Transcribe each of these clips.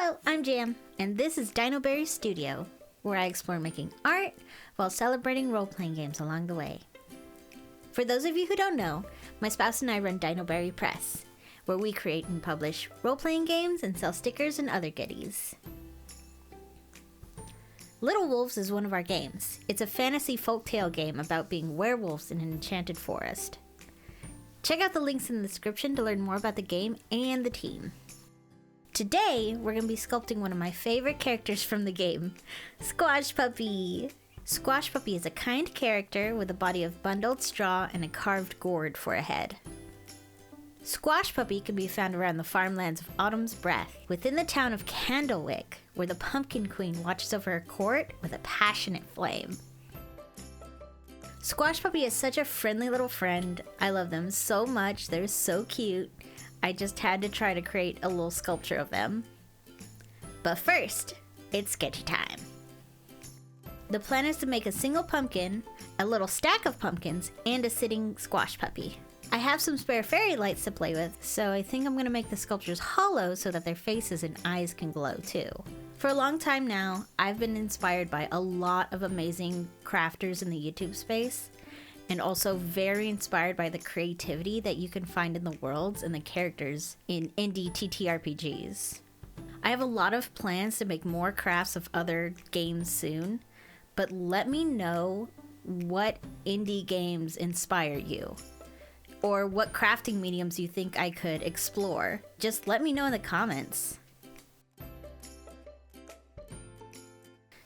Hello, I'm Jam, and this is Dinoberry Studio, where I explore making art while celebrating role-playing games along the way. For those of you who don't know, my spouse and I run Dinoberry Press, where we create and publish role-playing games and sell stickers and other goodies. Little Wolves is one of our games. It's a fantasy folktale game about being werewolves in an enchanted forest. Check out the links in the description to learn more about the game and the team. Today, we're going to be sculpting one of my favorite characters from the game, Squash Puppy. Squash Puppy is a kind character with a body of bundled straw and a carved gourd for a head. Squash Puppy can be found around the farmlands of Autumn's Breath, within the town of Candlewick, where the Pumpkin Queen watches over her court with a passionate flame. Squash Puppy is such a friendly little friend. I love them so much. They're so cute. I just had to try to create a little sculpture of them. But first, it's sketchy time. The plan is to make a single pumpkin, a little stack of pumpkins, and a sitting squash puppy. I have some spare fairy lights to play with, so I think I'm going to make the sculptures hollow so that their faces and eyes can glow too. For a long time now, I've been inspired by a lot of amazing crafters in the YouTube space, and also very inspired by the creativity that you can find in the worlds and the characters in indie TTRPGs. I have a lot of plans to make more crafts of other games soon, but let me know what indie games inspire you, or what crafting mediums you think I could explore. Just let me know in the comments.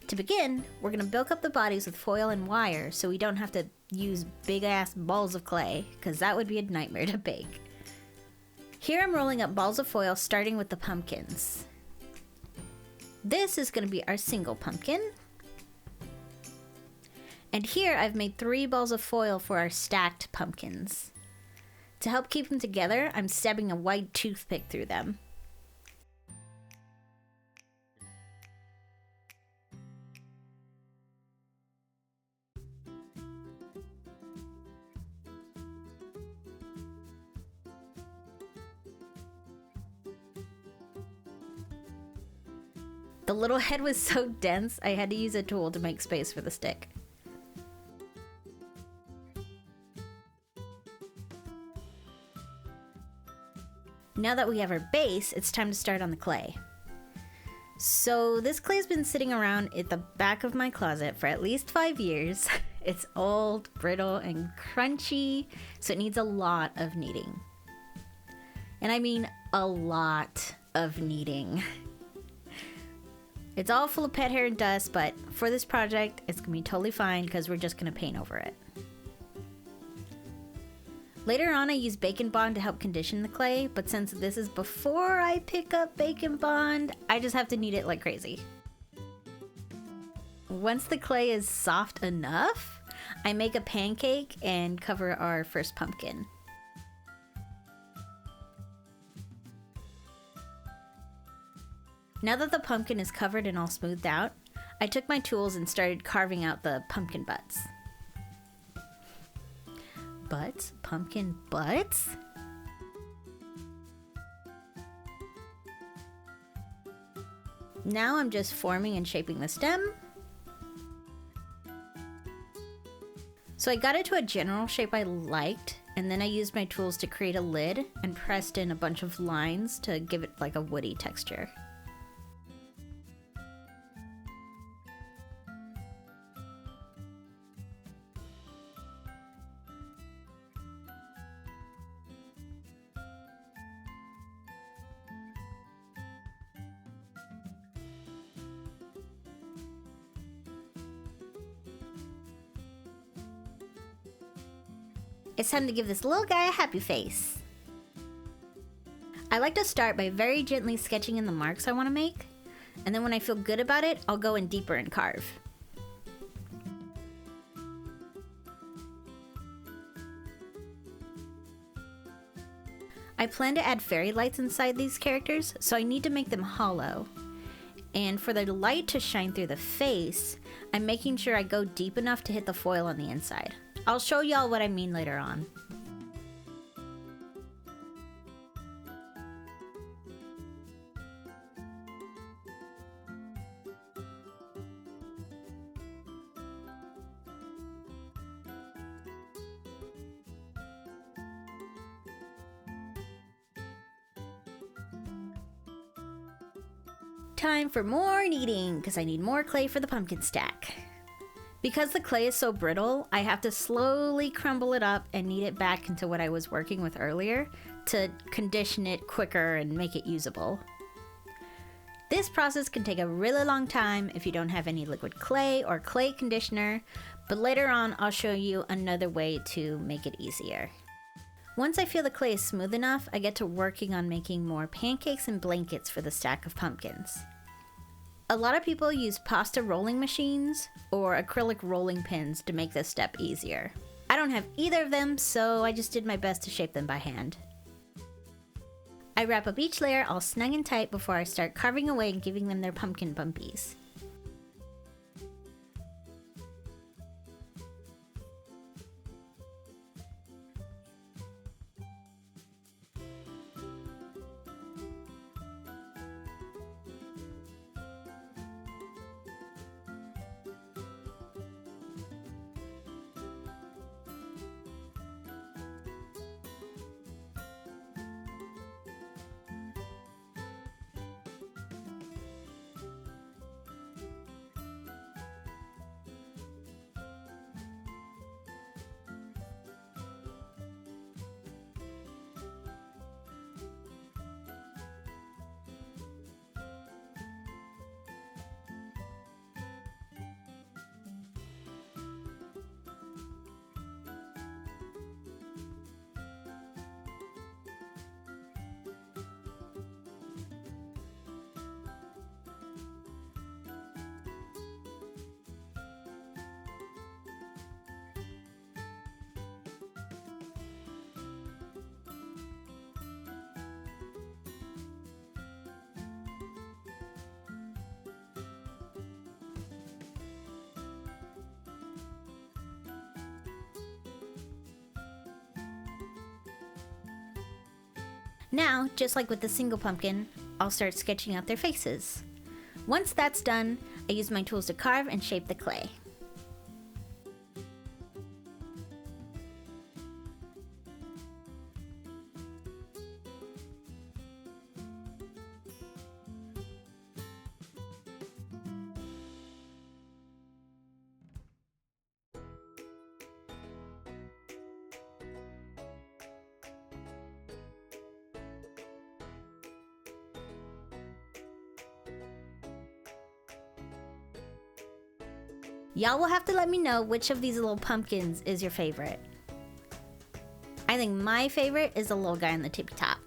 To begin, we're going to bulk up the bodies with foil and wire so we don't have to use big ass balls of clay, because that would be a nightmare to bake. Here I'm rolling up balls of foil starting with the pumpkins. This is going to be our single pumpkin. And here I've made 3 balls of foil for our stacked pumpkins. To help keep them together, I'm stabbing a white toothpick through them. The little head was so dense, I had to use a tool to make space for the stick. Now that we have our base, it's time to start on the clay. So this clay's been sitting around at the back of my closet for at least 5 years. It's old, brittle, and crunchy, so it needs a lot of kneading. And I mean a lot of kneading. It's all full of pet hair and dust, but for this project, it's gonna be totally fine because we're just gonna paint over it. Later on, I use Bacon Bond to help condition the clay, but since this is before I pick up Bacon Bond, I just have to knead it like crazy. Once the clay is soft enough, I make a pancake and cover our first pumpkin. Now that the pumpkin is covered and all smoothed out, I took my tools and started carving out the pumpkin butts. Butts? Pumpkin butts? Now I'm just forming and shaping the stem. So I got it to a general shape I liked, and then I used my tools to create a lid and pressed in a bunch of lines to give it like a woody texture. It's time to give this little guy a happy face. I like to start by very gently sketching in the marks I want to make, and then when I feel good about it, I'll go in deeper and carve. I plan to add fairy lights inside these characters, so I need to make them hollow. And for the light to shine through the face, I'm making sure I go deep enough to hit the foil on the inside. I'll show y'all what I mean later on. time for more kneading, because I need more clay for the pumpkin stack. Because the clay is so brittle, I have to slowly crumble it up and knead it back into what I was working with earlier to condition it quicker and make it usable. This process can take a really long time if you don't have any liquid clay or clay conditioner, but later on I'll show you another way to make it easier. Once I feel the clay is smooth enough, I get to working on making more pancakes and blankets for the stack of pumpkins. A lot of people use pasta rolling machines or acrylic rolling pins to make this step easier. I don't have either of them, so I just did my best to shape them by hand. I wrap up each layer all snug and tight before I start carving away and giving them their pumpkin bumpies. Now, just like with the single pumpkin, I'll start sketching out their faces. Once that's done, I use my tools to carve and shape the clay. Y'all will have to let me know which of these little pumpkins is your favorite. I think my favorite is the little guy on the tippy top.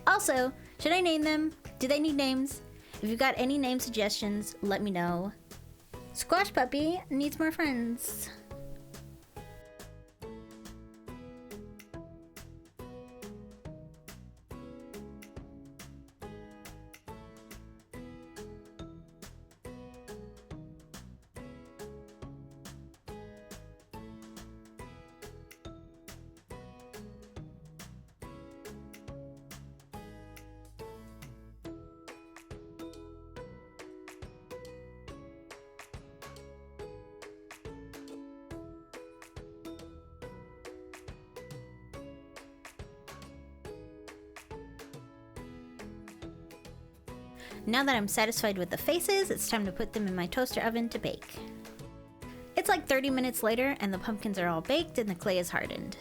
Also, should I name them? Do they need names? If you've got any name suggestions, let me know. Squash Puppy needs more friends. Now that I'm satisfied with the faces, it's time to put them in my toaster oven to bake. It's like 30 minutes later and the pumpkins are all baked and the clay is hardened.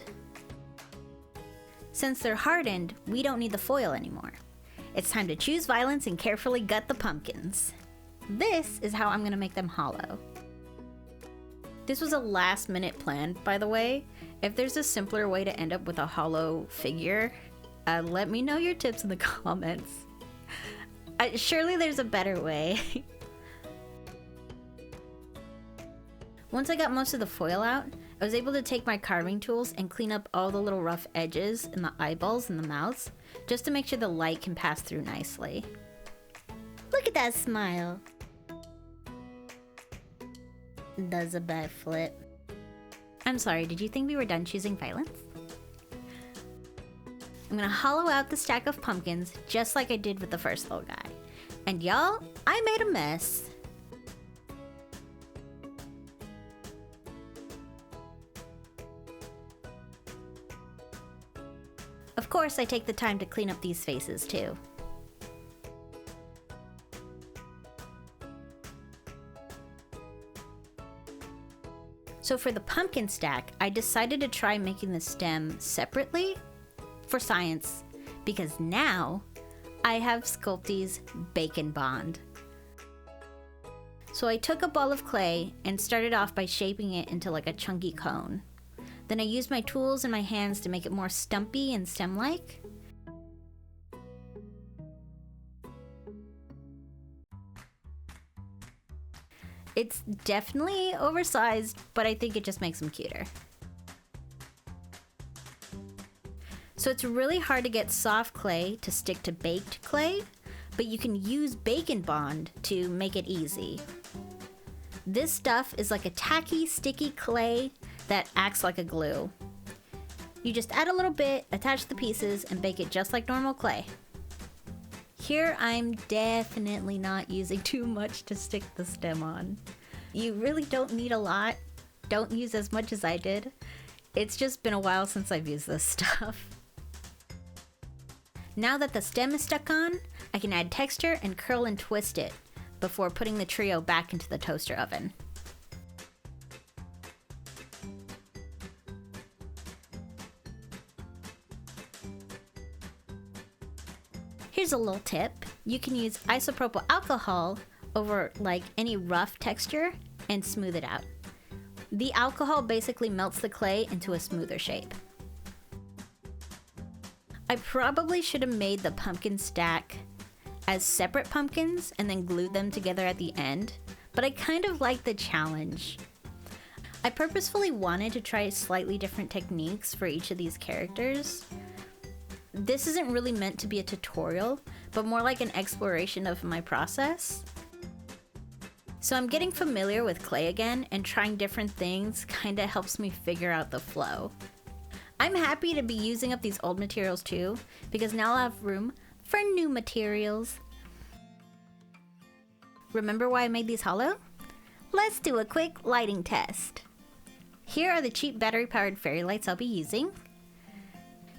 Since they're hardened, we don't need the foil anymore. It's time to choose violence and carefully gut the pumpkins. This is how I'm gonna make them hollow. This was a last minute plan, by the way. If there's a simpler way to end up with a hollow figure, let me know your tips in the comments. Surely there's a better way. Once I got most of the foil out, I was able to take my carving tools and clean up all the little rough edges and the eyeballs and the mouths, just to make sure the light can pass through nicely. Look at that smile. Does a backflip. I'm sorry, did you think we were done choosing violence? I'm gonna hollow out the stack of pumpkins just like I did with the first little guy. And y'all, I made a mess. Of course, I take the time to clean up these faces too. So for the pumpkin stack, I decided to try making the stem separately for science, because now I have Sculpey's bacon bond. So I took a ball of clay and started off by shaping it into like a chunky cone. Then I used my tools and my hands to make it more stumpy and stem-like. It's definitely oversized, but I think it just makes them cuter. So it's really hard to get soft clay to stick to baked clay, but you can use bacon bond to make it easy. This stuff is like a tacky, sticky clay that acts like a glue. You just add a little bit, attach the pieces, and bake it just like normal clay. Here I'm definitely not using too much to stick the stem on. You really don't need a lot. Don't use as much as I did. It's just been a while since I've used this stuff. Now that the stem is stuck on, I can add texture and curl and twist it before putting the trio back into the toaster oven. Here's a little tip. You can use isopropyl alcohol over like any rough texture and smooth it out. The alcohol basically melts the clay into a smoother shape. I probably should have made the pumpkin stack as separate pumpkins and then glued them together at the end, but I kind of like the challenge. I purposefully wanted to try slightly different techniques for each of these characters. This isn't really meant to be a tutorial, but more like an exploration of my process. So I'm getting familiar with clay again, and trying different things kinda helps me figure out the flow. I'm happy to be using up these old materials too, because now I'll have room for new materials. Remember why I made these hollow? Let's do a quick lighting test. Here are the cheap battery-powered fairy lights I'll be using.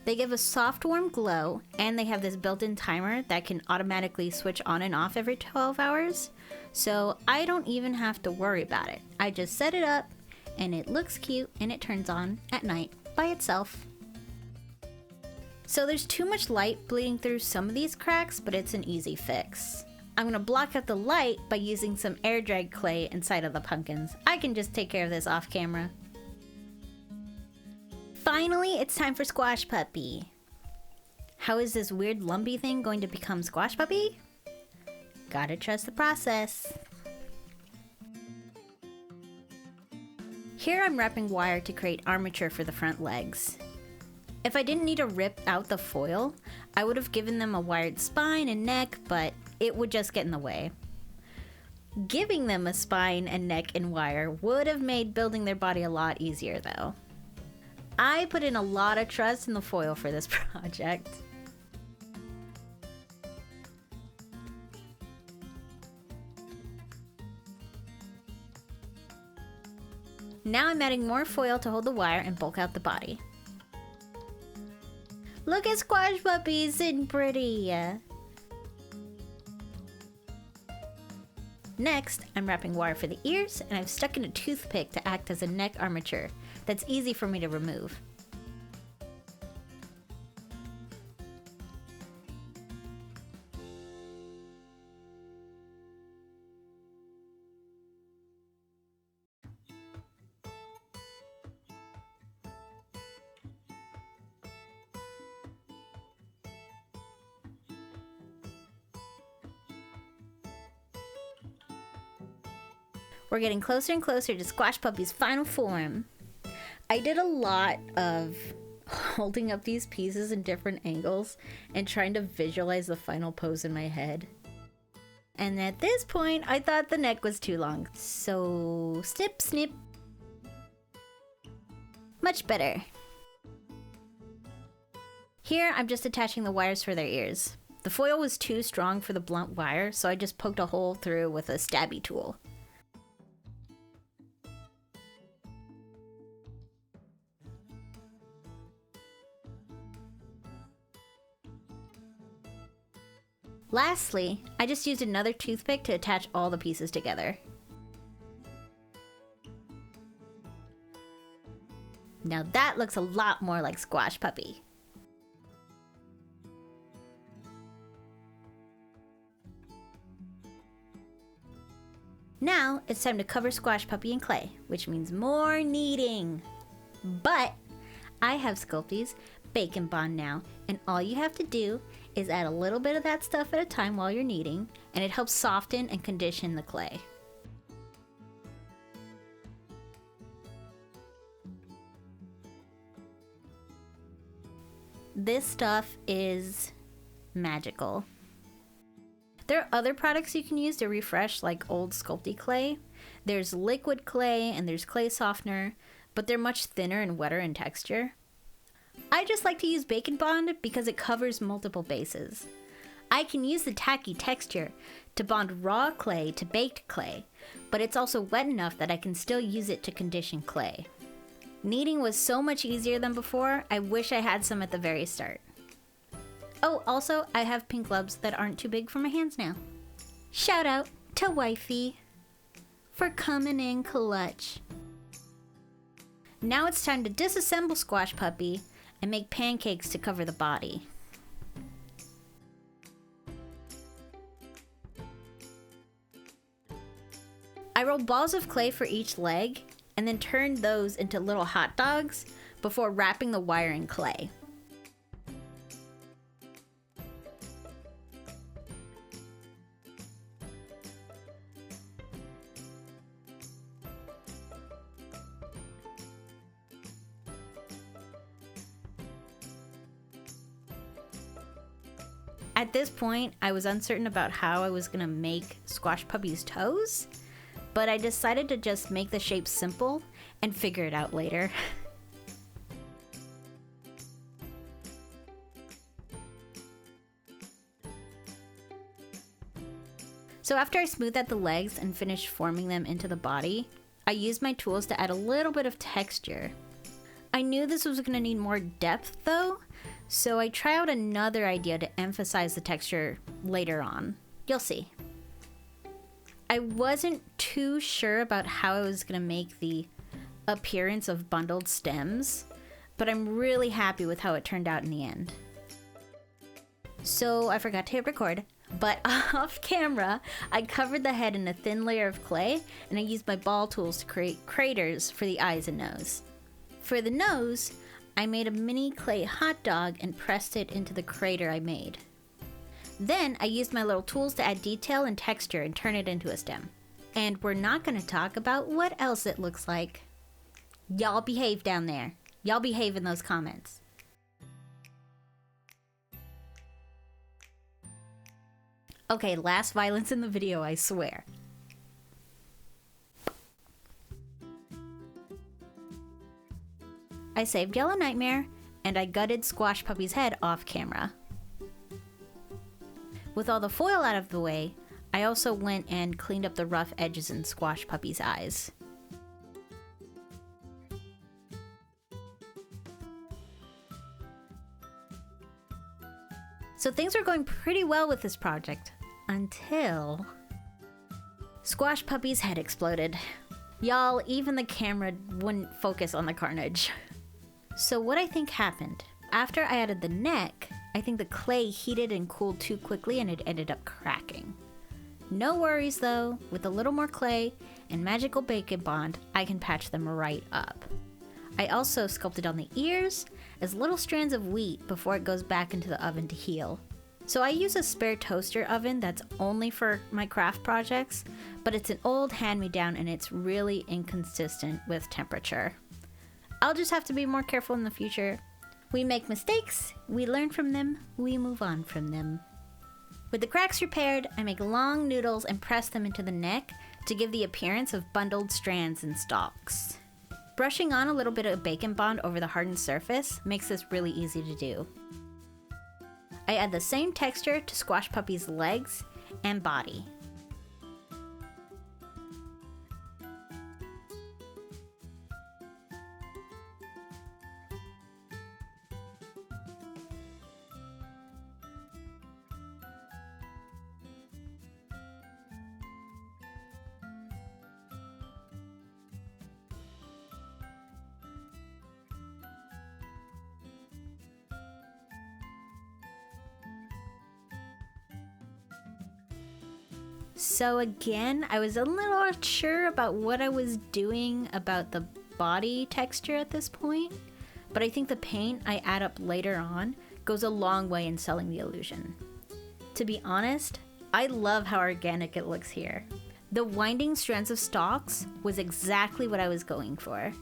They give a soft, warm glow, and they have this built-in timer that can automatically switch on and off every 12 hours, so I don't even have to worry about it. I just set it up, and it looks cute, and it turns on at night by itself. So there's too much light bleeding through some of these cracks, but it's an easy fix. I'm gonna block out the light by using some air dried clay inside of the pumpkins. I can just take care of this off camera. Finally, it's time for Squash Puppy. How is this weird lumpy thing going to become Squash Puppy? Gotta trust the process. Here I'm wrapping wire to create armature for the front legs. If I didn't need to rip out the foil, I would have given them a wired spine and neck, but it would just get in the way. Giving them a spine and neck and wire would have made building their body a lot easier though. I put in a lot of trust in the foil for this project. Now I'm adding more foil to hold the wire and bulk out the body. Look at Squash Puppy sitting pretty! Next, I'm wrapping wire for the ears, and I've stuck in a toothpick to act as a neck armature that's easy for me to remove. We're getting closer and closer to Squash Puppy's final form. I did a lot of holding up these pieces in different angles and trying to visualize the final pose in my head. And at this point, I thought the neck was too long. So, snip, snip. Much better. Here, I'm just attaching the wires for their ears. The foil was too strong for the blunt wire, so I just poked a hole through with a stabby tool. Lastly, I just used another toothpick to attach all the pieces together. Now that looks a lot more like Squash Puppy. Now it's time to cover Squash Puppy in clay, which means more kneading. But I have Sculpey's Bacon Bond now, and all you have to do is add a little bit of that stuff at a time while you're kneading, and it helps soften and condition the clay. This stuff is magical. There are other products you can use to refresh, like old Sculpey clay. There's liquid clay and there's clay softener, but they're much thinner and wetter in texture. I just like to use Bacon Bond because it covers multiple bases. I can use the tacky texture to bond raw clay to baked clay, but it's also wet enough that I can still use it to condition clay. Kneading was so much easier than before, I wish I had some at the very start. Oh, also, I have pink gloves that aren't too big for my hands now. Shout out to Wifey for coming in clutch. Now it's time to disassemble Squash Puppy and make pancakes to cover the body. I roll balls of clay for each leg and then turn those into little hot dogs before wrapping the wire in clay. At this point, I was uncertain about how I was gonna make Squash Puppy's toes, but I decided to just make the shape simple and figure it out later. So after I smoothed out the legs and finished forming them into the body, I used my tools to add a little bit of texture. I knew this was gonna need more depth though, so I try out another idea to emphasize the texture later on. You'll see. I wasn't too sure about how I was gonna make the appearance of bundled stems, but I'm really happy with how it turned out in the end. So I forgot to hit record, but off camera, I covered the head in a thin layer of clay, and I used my ball tools to create craters for the eyes and nose. For the nose, I made a mini clay hot dog and pressed it into the crater I made. Then I used my little tools to add detail and texture and turn it into a stem. And we're not going to talk about what else it looks like. Y'all behave down there. Y'all behave in those comments. Okay, last violence in the video, I swear. I saved Yellow Nightmare, and I gutted Squash Puppy's head off camera. With all the foil out of the way, I also went and cleaned up the rough edges in Squash Puppy's eyes. So things were going pretty well with this project, until Squash Puppy's head exploded. Y'all, even the camera wouldn't focus on the carnage. So what I think happened, after I added the neck, I think the clay heated and cooled too quickly and it ended up cracking. No worries though, with a little more clay and magical Bacon Bond, I can patch them right up. I also sculpted on the ears as little strands of wheat before it goes back into the oven to heal. So I use a spare toaster oven that's only for my craft projects, but it's an old hand-me-down and it's really inconsistent with temperature. I'll just have to be more careful in the future. We make mistakes, we learn from them, we move on from them. With the cracks repaired, I make long noodles and press them into the neck to give the appearance of bundled strands and stalks. Brushing on a little bit of Bacon Bond over the hardened surface makes this really easy to do. I add the same texture to Squash Puppy's legs and body. So again, I was a little unsure about what I was doing about the body texture at this point, but I think the paint I add up later on goes a long way in selling the illusion. To be honest, I love how organic it looks here. The winding strands of stalks was exactly what I was going for.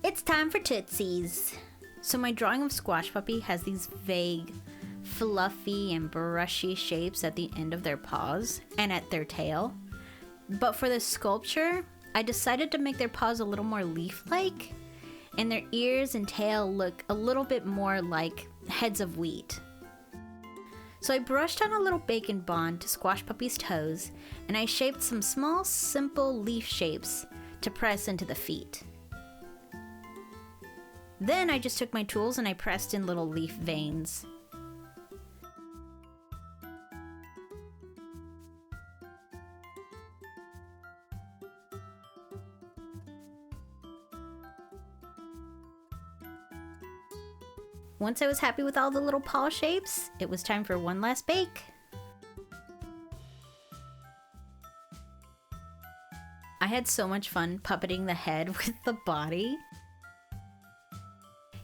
It's time for Tootsies. So my drawing of Squash Puppy has these vague, fluffy and brushy shapes at the end of their paws and at their tail. But for the sculpture, I decided to make their paws a little more leaf-like, and their ears and tail look a little bit more like heads of wheat. So I brushed on a little bacon bond to Squash Puppy's toes, and I shaped some small, simple leaf shapes to press into the feet. Then I just took my tools and I pressed in little leaf veins. Once I was happy with all the little paw shapes, it was time for one last bake. I had so much fun puppeting the head with the body.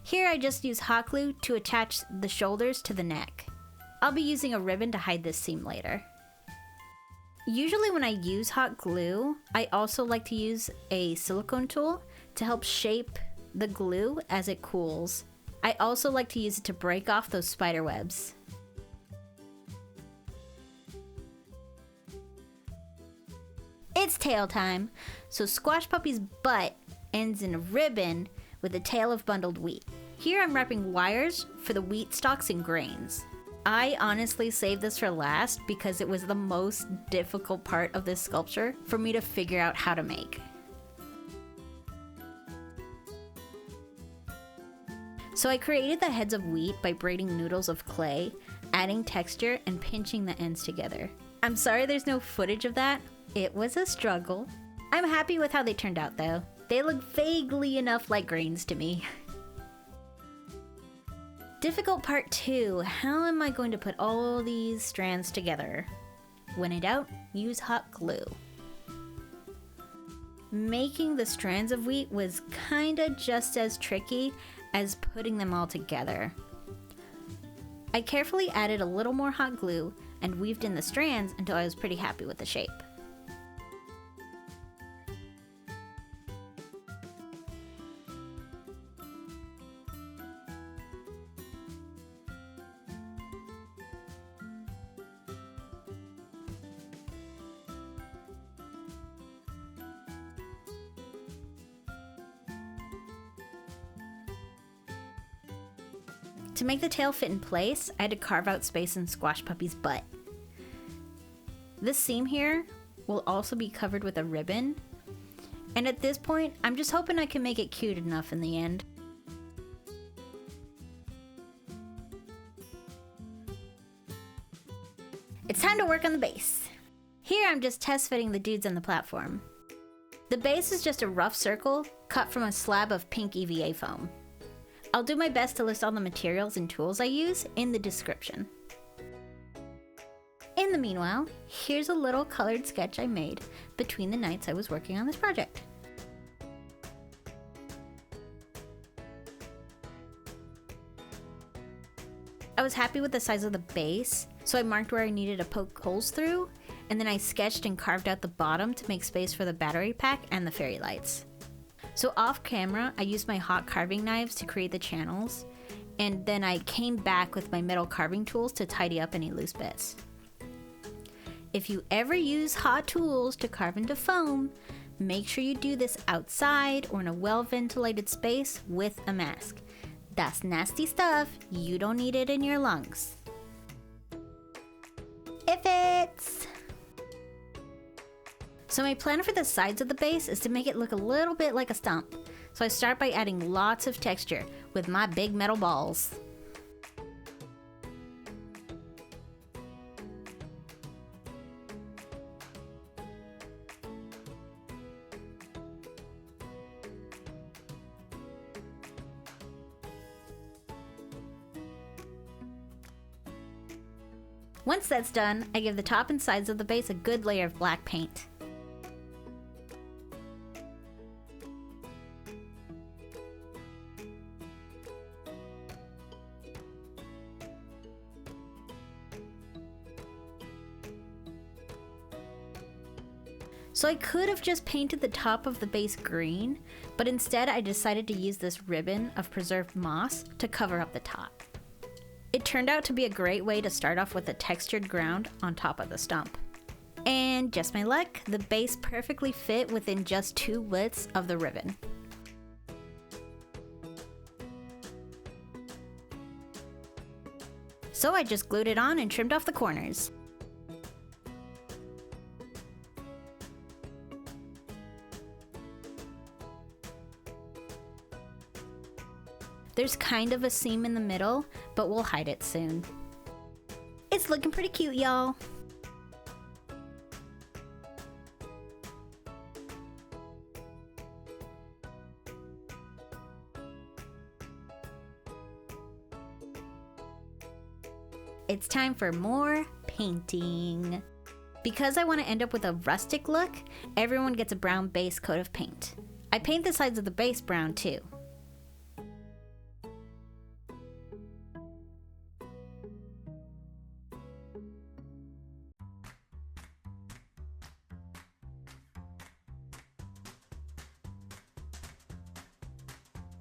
Here I just use hot glue to attach the shoulders to the neck. I'll be using a ribbon to hide this seam later. Usually when I use hot glue, I also like to use a silicone tool to help shape the glue as it cools. I also like to use it to break off those spider webs. It's tail time, so Squash Puppy's butt ends in a ribbon with a tail of bundled wheat. Here I'm wrapping wires for the wheat stalks and grains. I honestly saved this for last because it was the most difficult part of this sculpture for me to figure out how to make. So I created the heads of wheat by braiding noodles of clay, adding texture, and pinching the ends together. I'm sorry there's no footage of that. It was a struggle. I'm happy with how they turned out though. They look vaguely enough like grains to me. Difficult part 2. How am I going to put all these strands together? When in doubt, use hot glue. Making the strands of wheat was kinda just as tricky as putting them all together. I carefully added a little more hot glue and weaved in the strands until I was pretty happy with the shape. To make the tail fit in place, I had to carve out space in Squash Puppy's butt. This seam here will also be covered with a ribbon, and at this point, I'm just hoping I can make it cute enough in the end. It's time to work on the base. Here I'm just test fitting the dudes on the platform. The base is just a rough circle cut from a slab of pink EVA foam. I'll do my best to list all the materials and tools I use in the description. In the meanwhile, here's a little colored sketch I made between the nights I was working on this project. I was happy with the size of the base, so I marked where I needed to poke holes through, and then I sketched and carved out the bottom to make space for the battery pack and the fairy lights. So off camera, I used my hot carving knives to create the channels, and then I came back with my metal carving tools to tidy up any loose bits. If you ever use hot tools to carve into foam, make sure you do this outside or in a well-ventilated space with a mask. That's nasty stuff. You don't need it in your lungs. It fits! So my plan for the sides of the base is to make it look a little bit like a stump. So I start by adding lots of texture with my big metal balls. Once that's done, I give the top and sides of the base a good layer of black paint. So I could have just painted the top of the base green, but instead I decided to use this ribbon of preserved moss to cover up the top. It turned out to be a great way to start off with a textured ground on top of the stump. And just my luck, the base perfectly fit within just 2 widths of the ribbon. So I just glued it on and trimmed off the corners. There's kind of a seam in the middle, but we'll hide it soon. It's looking pretty cute, y'all. It's time for more painting. Because I want to end up with a rustic look, everyone gets a brown base coat of paint. I paint the sides of the base brown too.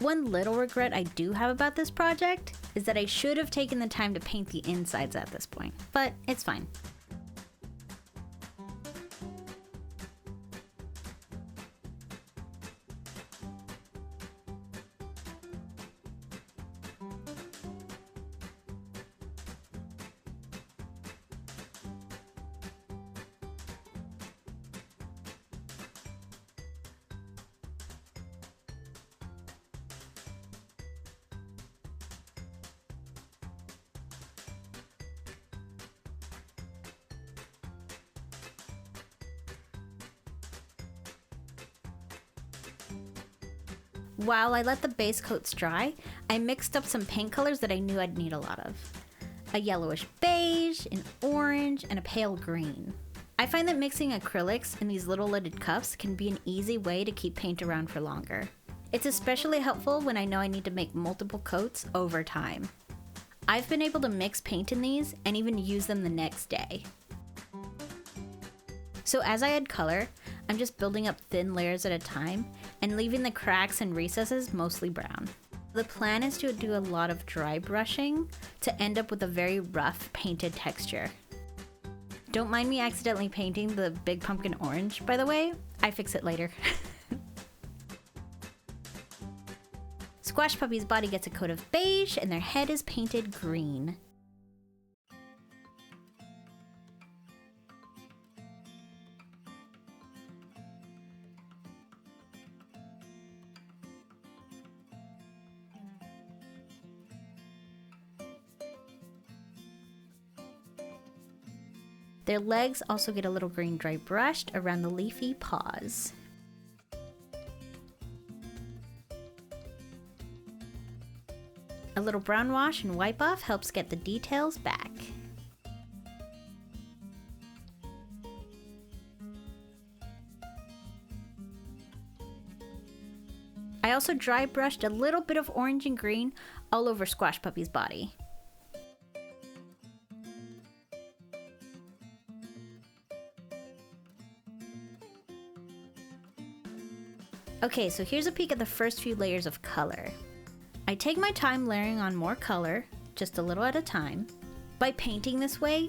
One little regret I do have about this project is that I should have taken the time to paint the insides at this point, but it's fine. While I let the base coats dry, I mixed up some paint colors that I knew I'd need a lot of. A yellowish beige, an orange, and a pale green. I find that mixing acrylics in these little lidded cups can be an easy way to keep paint around for longer. It's especially helpful when I know I need to make multiple coats over time. I've been able to mix paint in these and even use them the next day. So as I add color, I'm just building up thin layers at a time and leaving the cracks and recesses mostly brown. The plan is to do a lot of dry brushing to end up with a very rough painted texture. Don't mind me accidentally painting the big pumpkin orange, by the way. I fix it later. Squash Puppy's body gets a coat of beige and their head is painted green. Their legs also get a little green dry brushed around the leafy paws. A little brown wash and wipe off helps get the details back. I also dry brushed a little bit of orange and green all over Squash Puppy's body. Okay, so here's a peek at the first few layers of color. I take my time layering on more color, just a little at a time. By painting this way,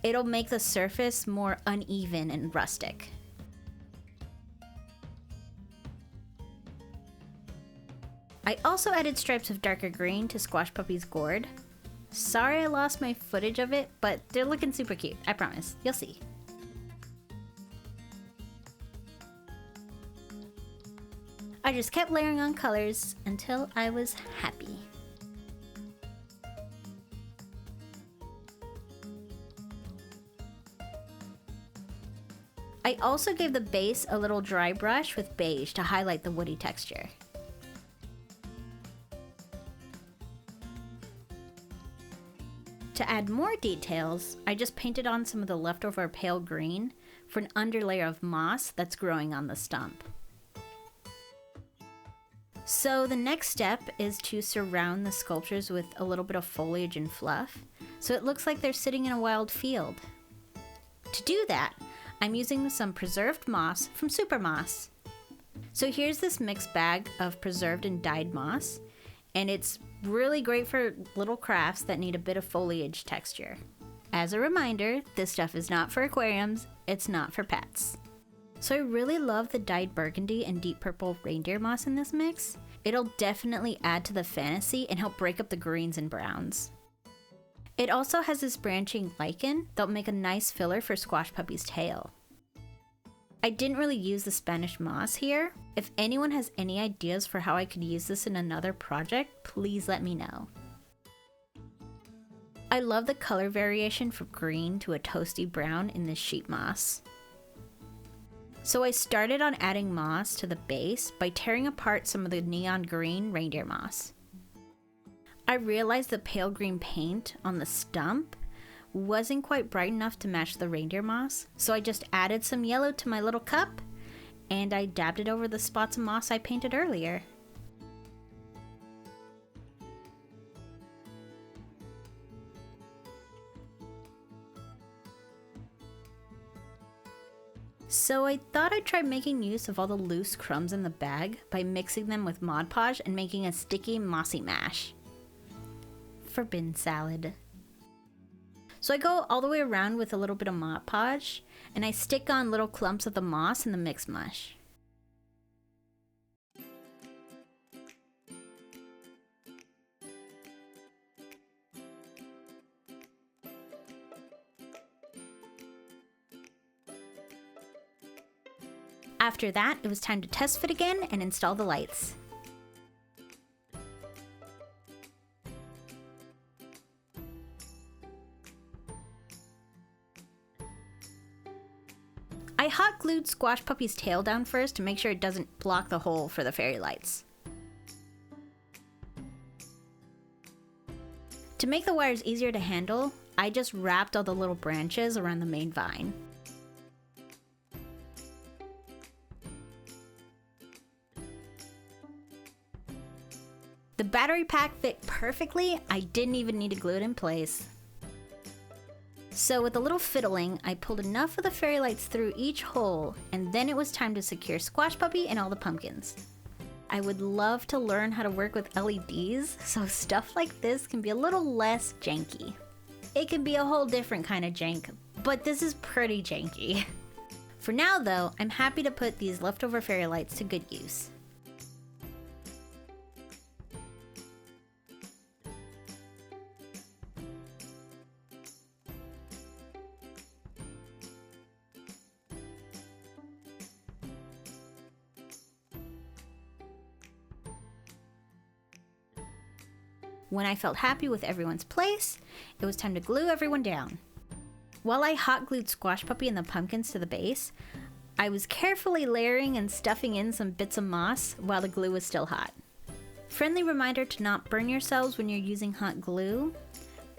it'll make the surface more uneven and rustic. I also added stripes of darker green to Squash Puppy's gourd. Sorry I lost my footage of it, but they're looking super cute, I promise. You'll see. I just kept layering on colors until I was happy. I also gave the base a little dry brush with beige to highlight the woody texture. To add more details, I just painted on some of the leftover pale green for an underlayer of moss that's growing on the stump. So the next step is to surround the sculptures with a little bit of foliage and fluff, so it looks like they're sitting in a wild field. To do that, I'm using some preserved moss from Super Moss. So here's this mixed bag of preserved and dyed moss, and it's really great for little crafts that need a bit of foliage texture. As a reminder, this stuff is not for aquariums, it's not for pets. So I really love the dyed burgundy and deep purple reindeer moss in this mix. It'll definitely add to the fantasy and help break up the greens and browns. It also has this branching lichen that'll make a nice filler for Squash Puppy's tail. I didn't really use the Spanish moss here. If anyone has any ideas for how I could use this in another project, please let me know. I love the color variation from green to a toasty brown in this sheet moss. So I started on adding moss to the base by tearing apart some of the neon green reindeer moss. I realized the pale green paint on the stump wasn't quite bright enough to match the reindeer moss, so I just added some yellow to my little cup and I dabbed it over the spots of moss I painted earlier. So I thought I'd try making use of all the loose crumbs in the bag by mixing them with Mod Podge and making a sticky mossy mash. Forbidden salad. So I go all the way around with a little bit of Mod Podge, and I stick on little clumps of the moss in the mixed mush. After that, it was time to test fit again and install the lights. I hot glued Squash Puppy's tail down first to make sure it doesn't block the hole for the fairy lights. To make the wires easier to handle, I just wrapped all the little branches around the main vine. The battery pack fit perfectly, I didn't even need to glue it in place. So with a little fiddling, I pulled enough of the fairy lights through each hole, and then it was time to secure Squash Puppy and all the pumpkins. I would love to learn how to work with LEDs, so stuff like this can be a little less janky. It can be a whole different kind of jank, but this is pretty janky. For now though, I'm happy to put these leftover fairy lights to good use. When I felt happy with everyone's place, it was time to glue everyone down. While I hot glued Squash Puppy and the pumpkins to the base, I was carefully layering and stuffing in some bits of moss while the glue was still hot. Friendly reminder to not burn yourselves when you're using hot glue.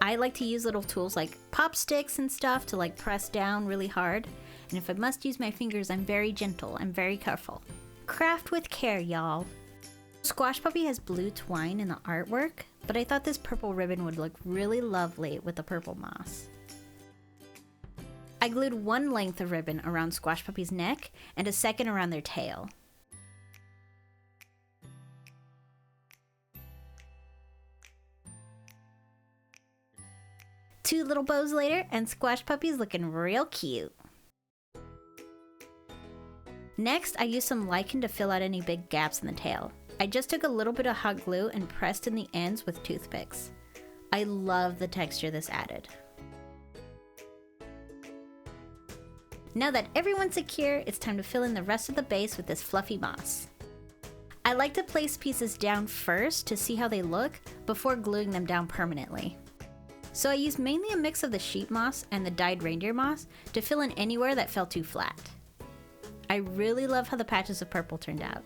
I like to use little tools like pop sticks and stuff to press down really hard, and if I must use my fingers, I'm very gentle, I'm very careful. Craft with care, y'all. Squash Puppy has blue twine in the artwork, but I thought this purple ribbon would look really lovely with the purple moss. I glued one length of ribbon around Squash Puppy's neck and a second around their tail. Two little bows later, and Squash Puppy's looking real cute. Next, I used some lichen to fill out any big gaps in the tail. I just took a little bit of hot glue and pressed in the ends with toothpicks. I love the texture this added. Now that everyone's secure, it's time to fill in the rest of the base with this fluffy moss. I like to place pieces down first to see how they look before gluing them down permanently. So I used mainly a mix of the sheet moss and the dyed reindeer moss to fill in anywhere that felt too flat. I really love how the patches of purple turned out.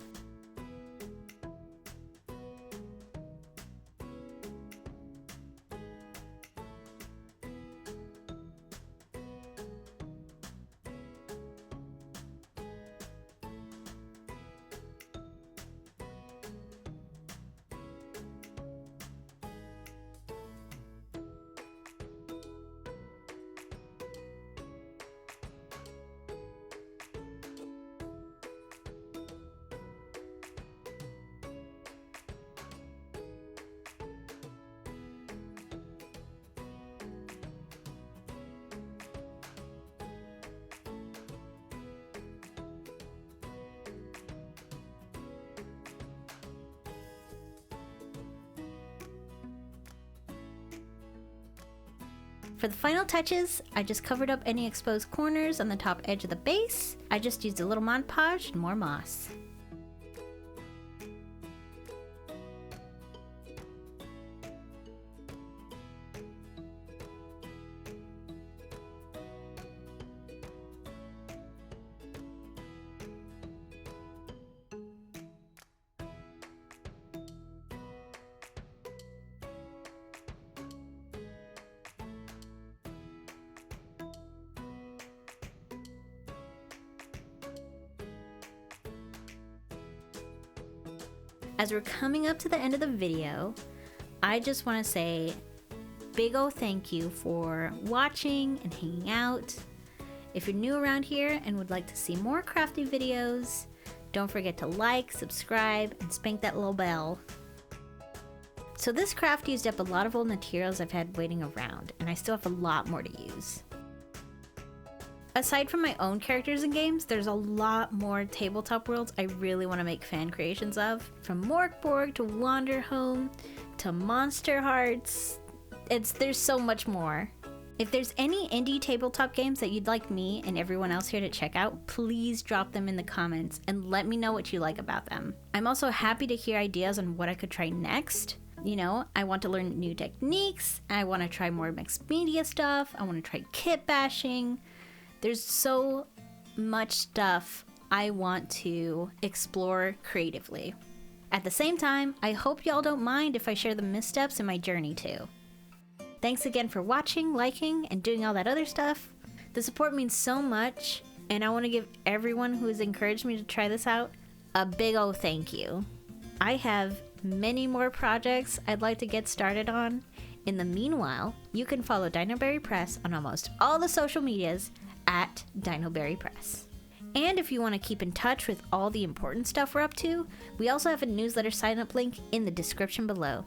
For the final touches, I just covered up any exposed corners on the top edge of the base. I just used a little Mod Podge and more moss. As we're coming up to the end of the video, I just want to say big ol' thank you for watching and hanging out. If you're new around here and would like to see more crafting videos, don't forget to like, subscribe, and spank that little bell. So this craft used up a lot of old materials I've had waiting around, and I still have a lot more to use. Aside from my own characters and games, there's a lot more tabletop worlds I really want to make fan creations of. From Morkborg to Wanderhome to Monster Hearts, there's so much more. If there's any indie tabletop games that you'd like me and everyone else here to check out, please drop them in the comments and let me know what you like about them. I'm also happy to hear ideas on what I could try next. You know, I want to learn new techniques, I want to try more mixed media stuff, I want to try kit bashing. There's so much stuff I want to explore creatively. At the same time, I hope y'all don't mind if I share the missteps in my journey too. Thanks again for watching, liking, and doing all that other stuff. The support means so much, and I want to give everyone who has encouraged me to try this out a big ol' thank you. I have many more projects I'd like to get started on. In the meanwhile, you can follow Dinoberry Press on almost all the social medias at Dinoberry Press. And if you want to keep in touch with all the important stuff we're up to, we also have a newsletter sign-up link in the description below.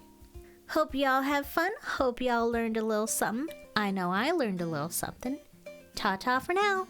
Hope y'all have fun. Hope y'all learned a little something. I know I learned a little something. Ta-ta for now.